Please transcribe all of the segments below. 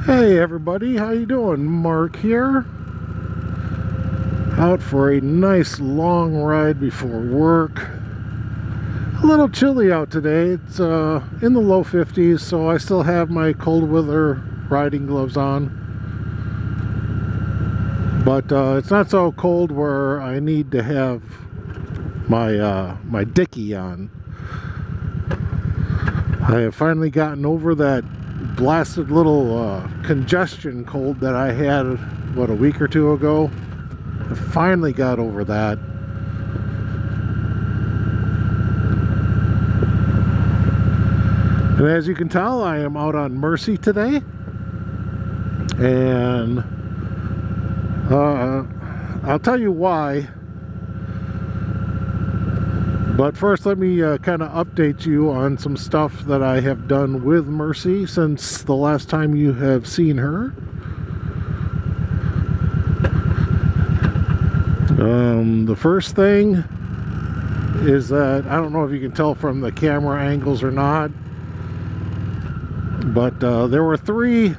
Hey everybody, how you doing? Mark here. Out for a nice long ride before work. A little chilly out today. It's in the low 50s, so I still have my cold weather riding gloves on. But it's not so cold where I need to have my dickie on. I have finally gotten over that blasted little congestion cold that I had, what, a week or two ago. I finally got over that. And as you can tell, I am out on Mercy today. And I'll tell you why. But first, let me kind of update you on some stuff that I have done with Mercy since the last time you have seen her. The first thing is that, I don't know if you can tell from the camera angles or not, but there were three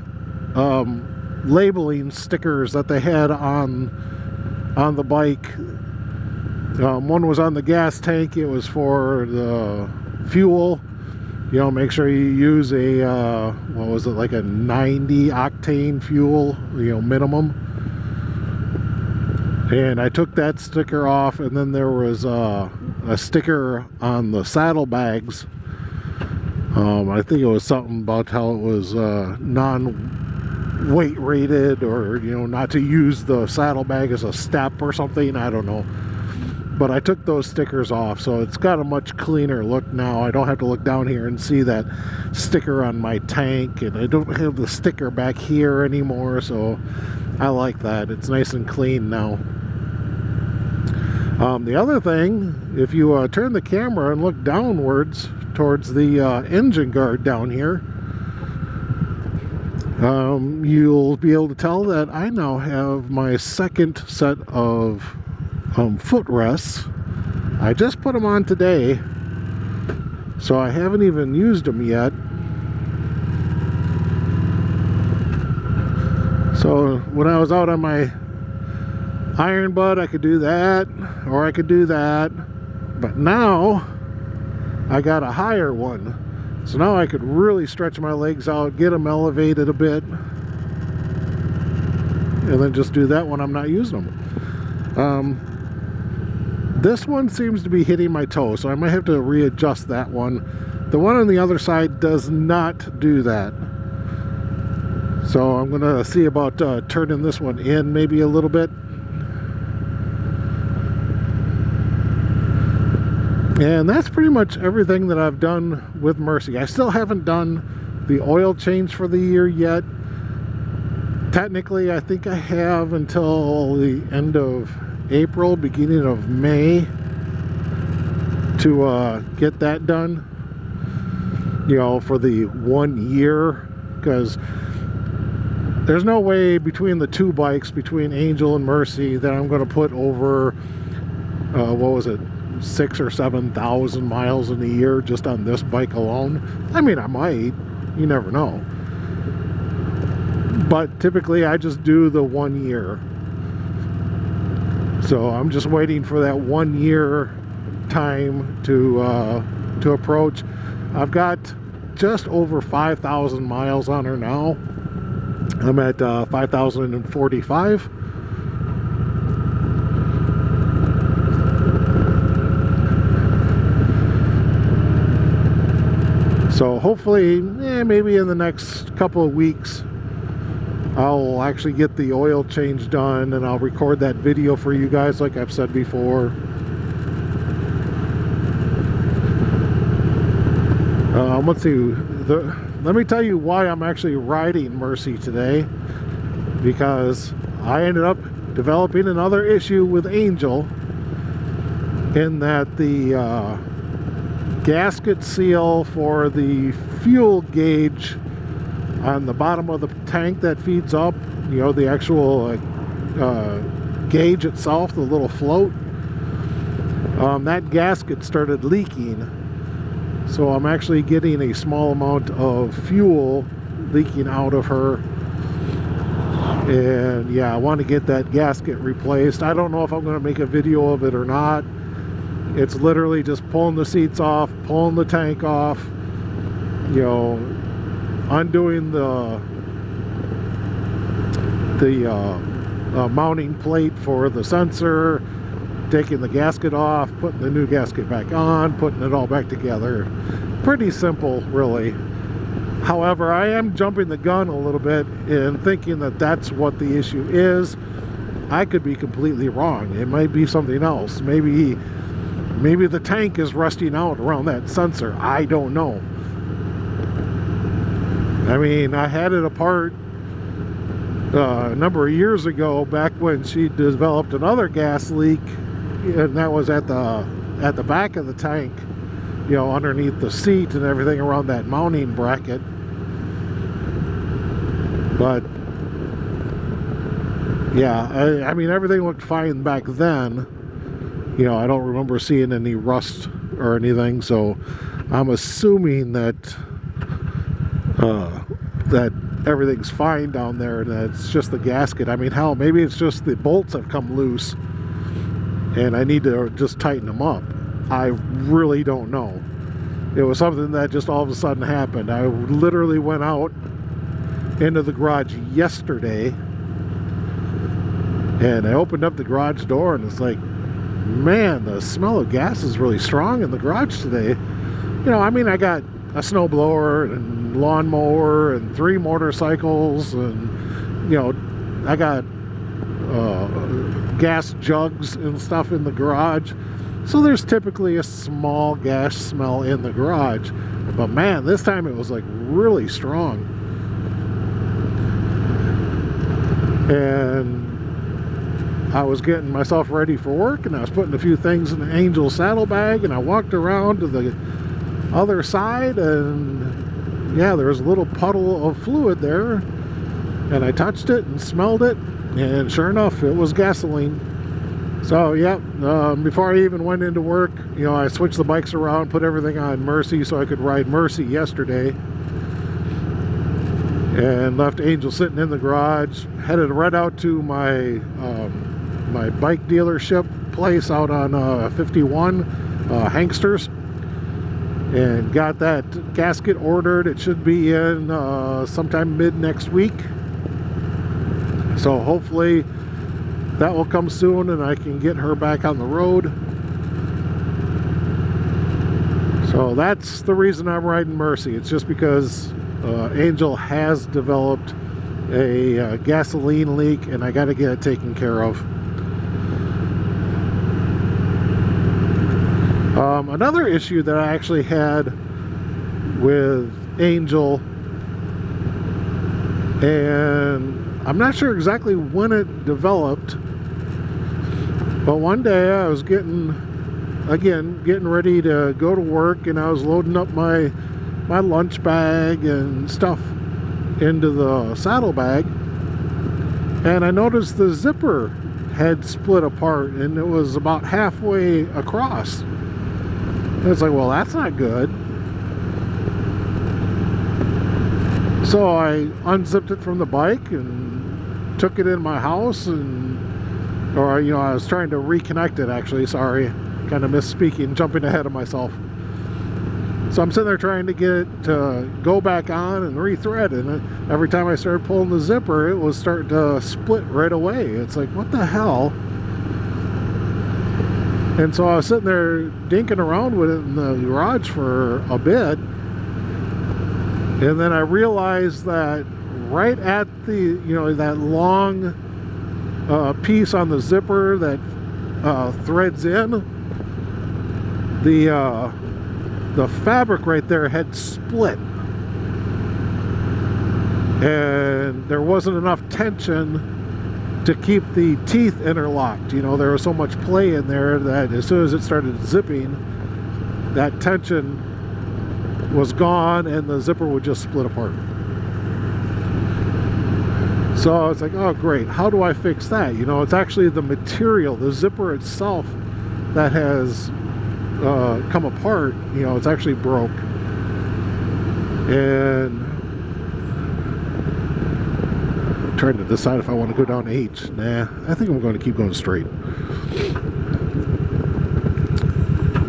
labeling stickers that they had on the bike. One was on the gas tank. It was for the fuel. You know, make sure you use a, what was it, like a 90 octane fuel, you know, minimum. And I took that sticker off, and then there was a sticker on the saddlebags. I think it was something about how it was non-weight rated, or, you know, not to use the saddlebag as a step or something. I don't know. But I took those stickers off, so it's got a much cleaner look now. I don't have to look down here and see that sticker on my tank, and I don't have the sticker back here anymore, so I like that. It's nice and clean now. The other thing, if you turn the camera and look downwards towards the engine guard down here, you'll be able to tell that I now have my second set of footrests. I just put them on today, so I haven't even used them yet. So when I was out on my iron butt, I could do that, or I could do that, but now I got a higher one, so now I could really stretch my legs out, get them elevated a bit, and then just do that when I'm not using them. This one seems to be hitting my toe, so I might have to readjust that one. The one on the other side does not do that. So I'm going to see about turning this one in maybe a little bit. And that's pretty much everything that I've done with Mercy. I still haven't done the oil change for the year yet. Technically, I think I have until the end of April, beginning of May to get that done, you know, for the 1 year, because there's no way between the two bikes, between Angel and Mercy, that I'm going to put over what was it, 6,000 or 7,000 miles in a year just on this bike alone. I mean, I might, you never know, but typically I just do the 1 year. So I'm just waiting for that 1 year time to approach. I've got just over 5,000 miles on her now. I'm at 5,045. So hopefully, maybe in the next couple of weeks, I'll actually get the oil change done, and I'll record that video for you guys like I've said before. Let's see. Let me tell you why I'm actually riding Mercy today. Because I ended up developing another issue with Angel, in that the gasket seal for the fuel gauge on the bottom of the tank that feeds up, you know, the actual gauge itself, the little float, that gasket started leaking. So I'm actually getting a small amount of fuel leaking out of her And yeah, I want to get that gasket replaced. I don't know if I'm going to make a video of it or not. It's literally just pulling the seats off, pulling the tank off, you know, undoing the mounting plate for the sensor, taking the gasket off, putting the new gasket back on, putting it all back together. Pretty simple, really. However, I am jumping the gun a little bit in thinking that that's what the issue is. I could be completely wrong. It might be something else. Maybe the tank is rusting out around that sensor. I don't know. I mean, I had it apart a number of years ago, back when she developed another gas leak, and that was at the back of the tank, you know, underneath the seat and everything around that mounting bracket. But yeah, I mean, everything looked fine back then. You know, I don't remember seeing any rust or anything, so I'm assuming that that everything's fine down there, and that it's just the gasket. I mean, hell, maybe it's just the bolts have come loose and I need to just tighten them up. I really don't know. It was something that just all of a sudden happened. I literally went out into the garage yesterday, and I opened up the garage door, and it's like, man, the smell of gas is really strong in the garage today. You know, I mean, I got a snowblower and lawnmower and 3 motorcycles, and you know, I got gas jugs and stuff in the garage, so there's typically a small gas smell in the garage. But man, this time it was like really strong. And I was getting myself ready for work, and I was putting a few things in the Angel saddlebag, and I walked around to the other side, and yeah, there was a little puddle of fluid there, and I touched it and smelled it, and sure enough, it was gasoline. So yeah, before I even went into work, you know, I switched the bikes around, put everything on Mercy so I could ride Mercy yesterday, and left Angel sitting in the garage, headed right out to my my bike dealership place out on 51, Hanksters, and got that gasket ordered. It should be in sometime mid next week, so hopefully that will come soon and I can get her back on the road. So that's the reason I'm riding Mercy. It's just because Angel has developed a gasoline leak, and I got to get it taken care of. Another issue that I actually had with Angel, and I'm not sure exactly when it developed, but one day I was getting ready to go to work, and I was loading up my lunch bag and stuff into the saddlebag, and I noticed the zipper had split apart, and it was about halfway across. And it's like, well, that's not good. So I unzipped it from the bike and took it in my house, or you know, I was trying to reconnect it, actually, sorry, kind of misspeaking, jumping ahead of myself. So I'm sitting there trying to get it to go back on and rethread, and every time I started pulling the zipper, it was starting to split right away. It's like, what the hell? And so I was sitting there dinking around with it in the garage for a bit, and then I realized that right at the, you know, that long piece on the zipper that threads in, the fabric right there had split, and there wasn't enough tension to keep the teeth interlocked. You know, there was so much play in there that as soon as it started zipping, that tension was gone and the zipper would just split apart. So it's like, oh great, how do I fix that? You know, it's actually the material, the zipper itself, that has come apart. You know, it's actually broke, and trying to decide if I want to go down H. Nah, I think I'm going to keep going straight.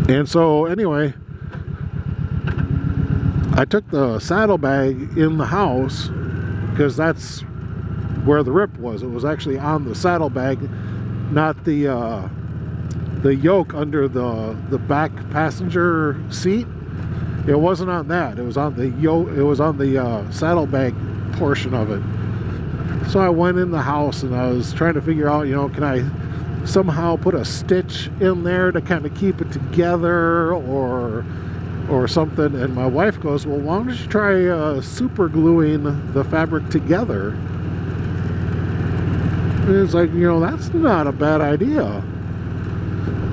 And so anyway, I took the saddlebag in the house because that's where the rip was. It was actually on the saddlebag, not the yoke under the back passenger seat. It wasn't on that. It was on the yoke. It was on the saddlebag portion of it. So I went in the house and I was trying to figure out, can I somehow put a stitch in there to kind of keep it together or something. And my wife goes, well, why don't you try super gluing the fabric together? And it's like, that's not a bad idea.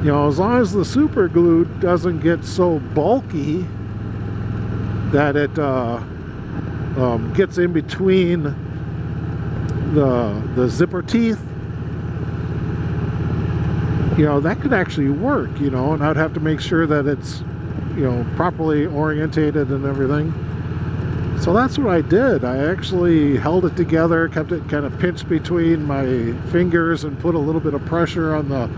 As long as the super glue doesn't get so bulky that it gets in between the zipper teeth, that could actually work, and I'd have to make sure that it's, properly orientated and everything. So that's what I did. I actually held it together, kept it kind of pinched between my fingers, and put a little bit of pressure on that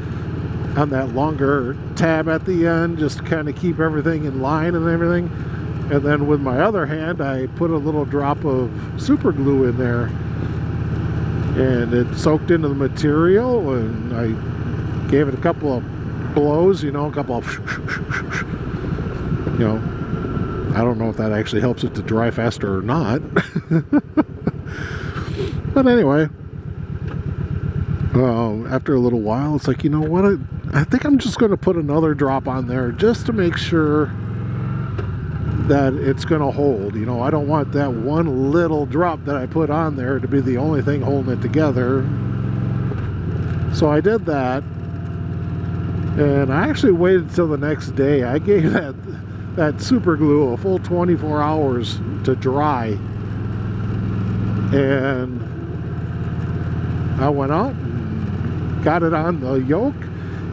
longer tab at the end, just to kind of keep everything in line and everything. And then with my other hand, I put a little drop of super glue in there, and it soaked into the material, and I gave it a couple of blows, a couple of I don't know if that actually helps it to dry faster or not. But anyway, after a little while, it's like, what, I think I'm just going to put another drop on there just to make sure that it's going to hold. I don't want that one little drop that I put on there to be the only thing holding it together. So I did that, and I actually waited till the next day. I gave that super glue a full 24 hours to dry, and I went out and got it on the yoke.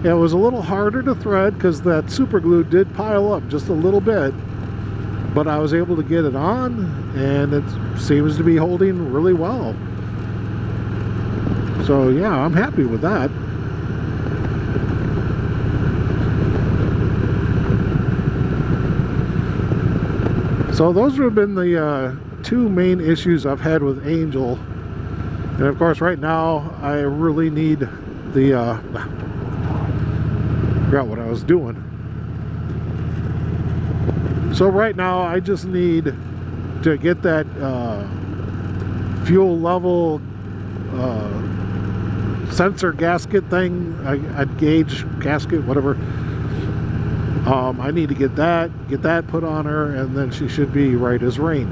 It was a little harder to thread because that super glue did pile up just a little bit, but I was able to get it on, and it seems to be holding really well. So yeah, I'm happy with that. So those have been the two main issues I've had with Angel. And of course right now I really need the forgot what I was doing. So right now I just need to get that fuel level sensor gasket thing, a gauge gasket, whatever. I need to get that put on her, and then she should be right as rain.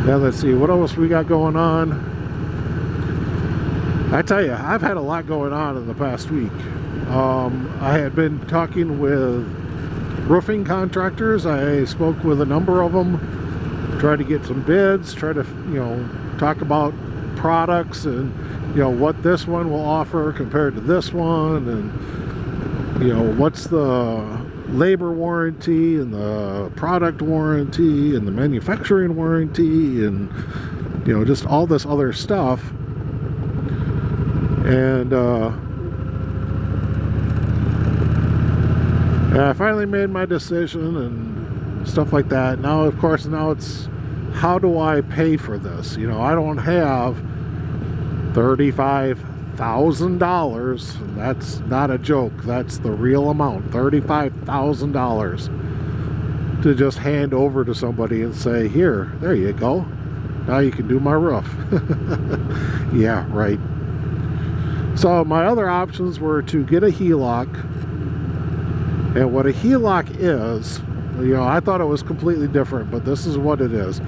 Now let's see what else we got going on. I tell you, I've had a lot going on in the past week. I had been talking with roofing contractors. I spoke with a number of them, tried to get some bids, try to talk about products and what this one will offer compared to this one, and what's the labor warranty and the product warranty and the manufacturing warranty, and just all this other stuff. And I finally made my decision and stuff like that. Now of course, it's how do I pay for this? I don't have $35,000. That's not a joke. That's the real amount, $35,000, to just hand over to somebody and say, here, there you go. Now you can do my roof. Yeah, right. So my other options were to get a HELOC. And what a HELOC is, I thought it was completely different, but this is what it is.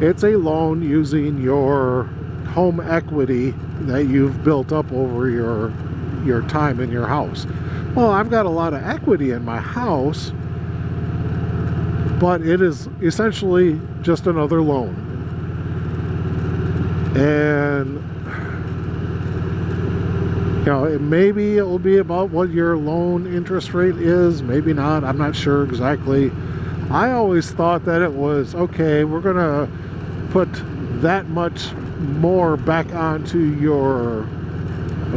It's a loan using your home equity that you've built up over your time in your house. Well, I've got a lot of equity in my house, but it is essentially just another loan. And maybe it will be about what your loan interest rate is, maybe not. I'm not sure exactly. I always thought that it was, okay, we're gonna put that much more back onto your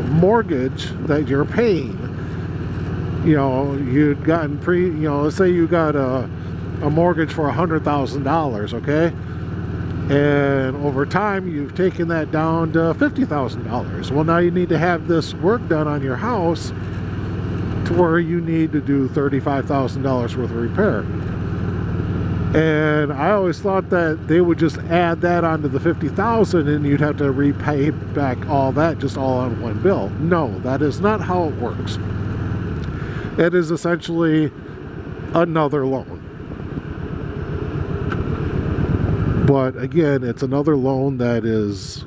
mortgage that you're paying. You know, you'd gotten let's say you got a mortgage for $100,000, okay? And over time, you've taken that down to $50,000. Well, now you need to have this work done on your house to where you need to do $35,000 worth of repair. And I always thought that they would just add that onto the $50,000 and you'd have to repay back all that just all on one bill. No, that is not how it works. It is essentially another loan. But again, it's another loan that is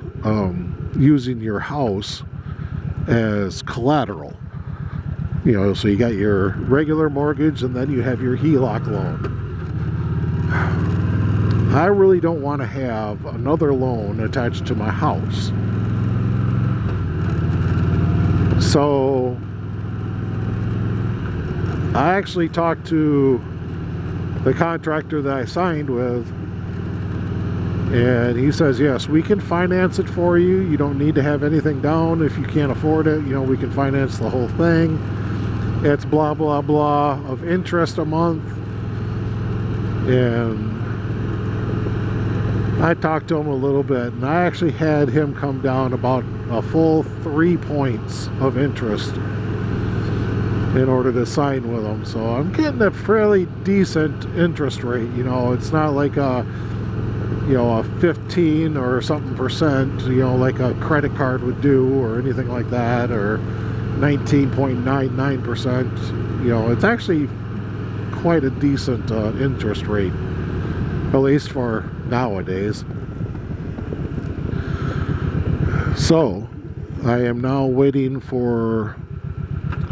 using your house as collateral. You know, so you got your regular mortgage and then you have your HELOC loan. I really don't want to have another loan attached to my house. So I actually talked to the contractor that I signed with, and he says, yes, we can finance it for you. You don't need to have anything down. If you can't afford it, you know, we can finance the whole thing. It's blah, blah, blah of interest a month. And I talked to him a little bit, and I actually had him come down about a full 3 points of interest in order to sign with him. So I'm getting a fairly decent interest rate. You know, it's not like a 15 or something percent, you know, like a credit card would do or anything like that, or 19.99%. You know, it's actually quite a decent interest rate, at least for nowadays. So I am now waiting for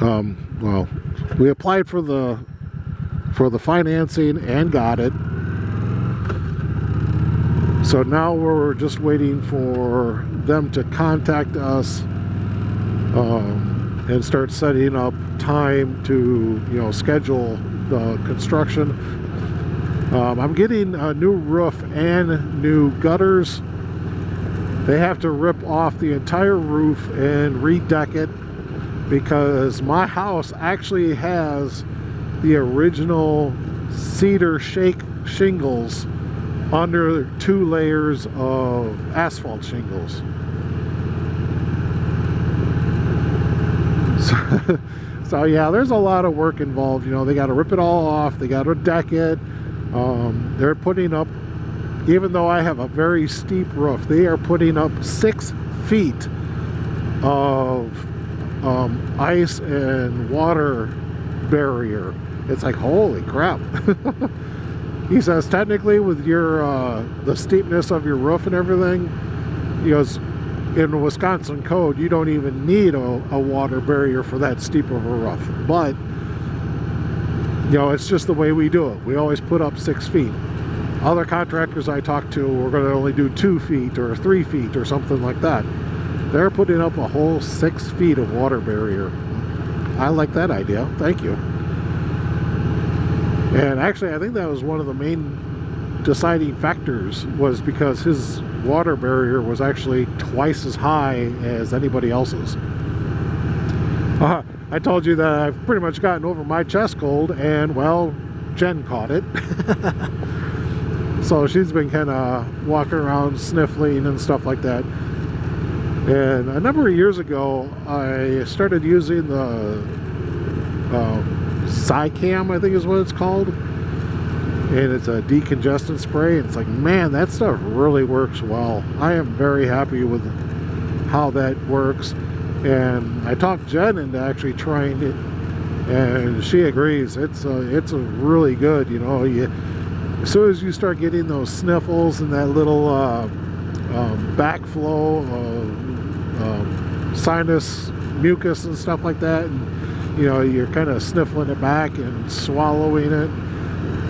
well, we applied for the financing and got it. So now we're just waiting for them to contact us and start setting up time to, you know, schedule the construction. I'm getting a new roof and new gutters. They have to rip off the entire roof and redeck it because my house actually has the original cedar shake shingles under 2 layers of asphalt shingles. So yeah, there's a lot of work involved. You know, they got to rip it all off, they got to deck it. They're putting up, even though I have a very steep roof, they are putting up 6 feet of ice and water barrier. It's like, holy crap. He says technically with your the steepness of your roof and everything, he goes, in Wisconsin code you don't even need a water barrier for that steep of a roof, but you know, it's just the way we do it. We always put up 6 feet. Other contractors I talk to were going to only do 2 feet or 3 feet or something like that. They're putting up a whole 6 feet of water barrier. I like that idea. Thank you. And actually, I think that was one of the main deciding factors, was because his water barrier was actually twice as high as anybody else's. I told you that I've pretty much gotten over my chest cold, and well, Jen caught it. So she's been kind of walking around sniffling and stuff like that. And a number of years ago, I started using the Cycam, I think is what it's called, and it's a decongestant spray. And it's like, man, that stuff really works well. I am very happy with how that works, and I talked Jen into actually trying it, and she agrees. It's a really good. You know, as soon as you start getting those sniffles and that little backflow of sinus mucus and stuff like that, and you know, you're kind of sniffling it back and swallowing it,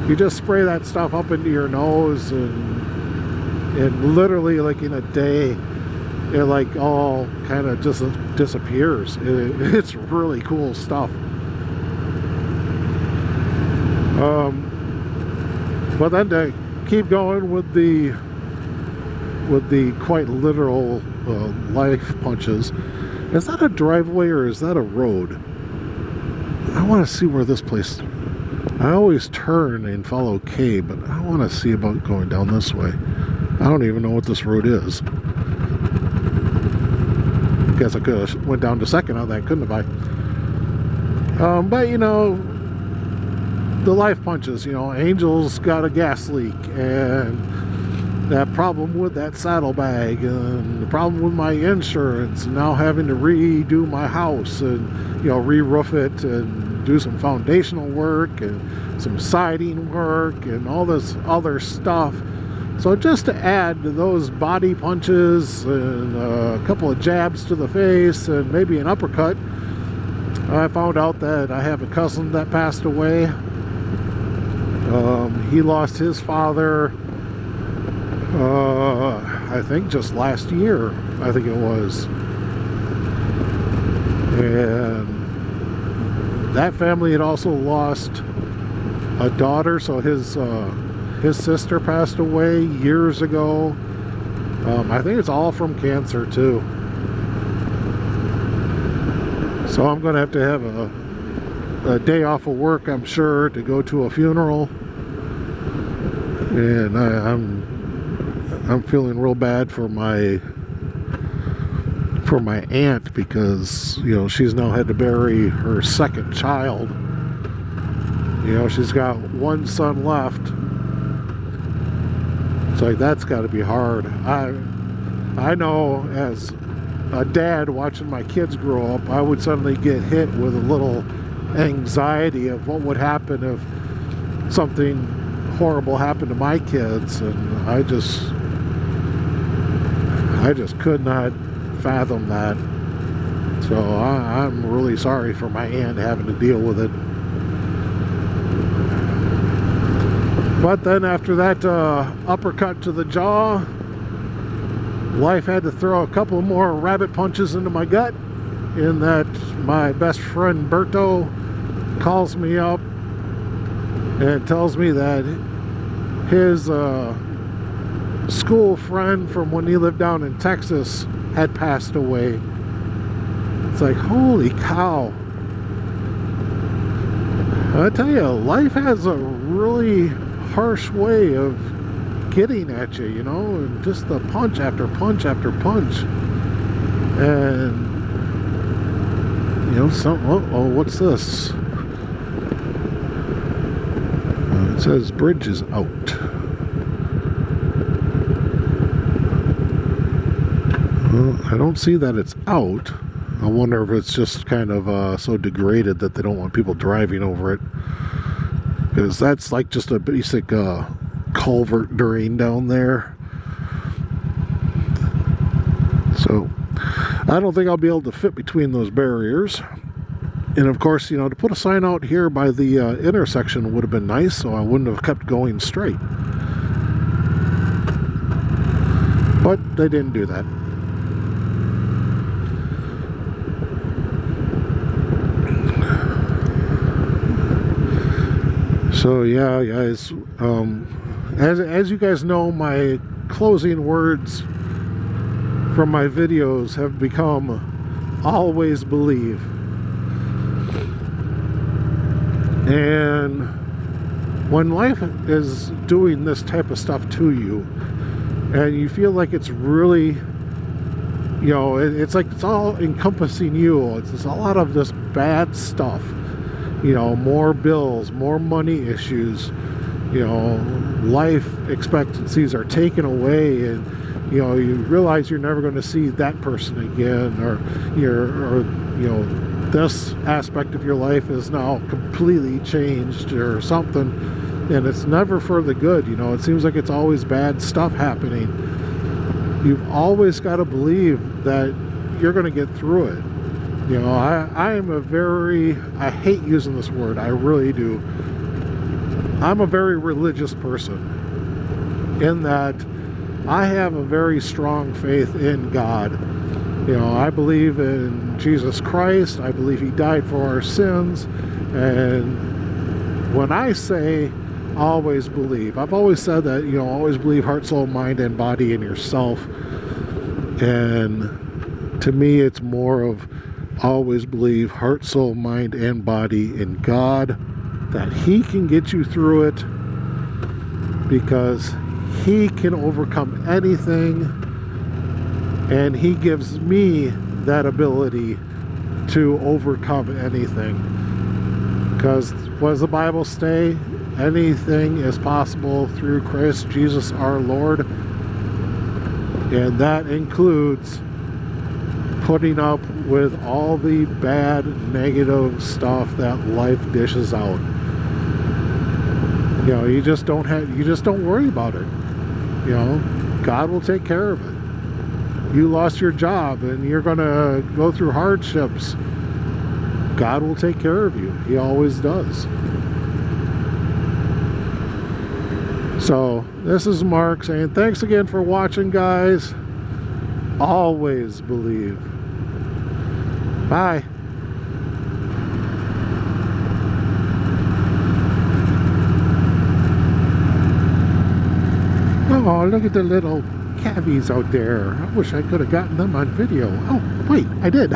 you just spray that stuff up into your nose, and literally like in a day it like all kind of just disappears. It's really cool stuff. But then to keep going with with the quite literal life punches. Is that a driveway or is that a road? I want to see where this place... I always turn and follow K, but I want to see about going down this way. I don't even know what this road is. Guess I could have went down to second on that, couldn't I? But you know, the life punches, you know, Angel's got a gas leak, and that problem with that saddlebag, and the problem with my insurance, and now having to redo my house, and you know, re-roof it, and do some foundational work, and some siding work, and all this other stuff. So just to add to those body punches and a couple of jabs to the face and maybe an uppercut, I found out that I have a cousin that passed away. He lost his father, I think just last year, I think it was. And that family had also lost a daughter, so his sister passed away years ago. I think it's all from cancer too. So I'm going to have a day off of work, I'm sure, to go to a funeral. And I'm feeling real bad for my aunt, because you know, she's now had to bury her second child. You know, she's got one son left. It's like, that's got to be hard. I know as a dad watching my kids grow up, I would suddenly get hit with a little anxiety of what would happen if something horrible happened to my kids, and I just could not fathom that. So I'm really sorry for my aunt having to deal with it. But then after that uppercut to the jaw, life had to throw a couple more rabbit punches into my gut, in that my best friend Berto calls me up and tells me that his school friend from when he lived down in Texas had passed away. It's like, holy cow. I tell you, life has a really harsh way of getting at you, you know, and just the punch after punch after punch. And you know, oh, what's this? It says bridge is out. Well, I don't see that it's out. I wonder if it's just kind of so degraded that they don't want people driving over it, because that's like just a basic culvert drain down there. So I don't think I'll be able to fit between those barriers. And of course, you know, to put a sign out here by the intersection would have been nice, so I wouldn't have kept going straight. But they didn't do that. So yeah, guys, as you guys know, my closing words from my videos have become always believe. And when life is doing this type of stuff to you, and you feel like it's really, you know, it's like it's all encompassing you, it's a lot of this bad stuff. You know, more bills, more money issues, you know, life expectancies are taken away, and you know, you realize you're never going to see that person again, or you know, this aspect of your life is now completely changed or something, and it's never for the good. You know, it seems like it's always bad stuff happening. You've always got to believe that you're going to get through it. You know, I am a very, I hate using this word, I really do. I'm a very religious person, in that I have a very strong faith in God. You know, I believe in Jesus Christ. I believe He died for our sins. And when I say always believe. I've always said that, you know, always believe heart, soul, mind, and body in yourself. And to me, it's more of always believe heart, soul, mind, and body in God, that He can get you through it, because He can overcome anything, and He gives me that ability to overcome anything. Because what does the Bible say? Anything is possible through Christ Jesus our Lord, and that includes putting up with all the bad, negative stuff that life dishes out. You know, you just don't worry about it. You know, God will take care of it. You lost your job and you're gonna go through hardships. God will take care of you. He always does. So this is Mark saying thanks again for watching, guys. Always believe. Bye. Oh, look at the little cabbies out there. I wish I could have gotten them on video. Oh, wait, I did.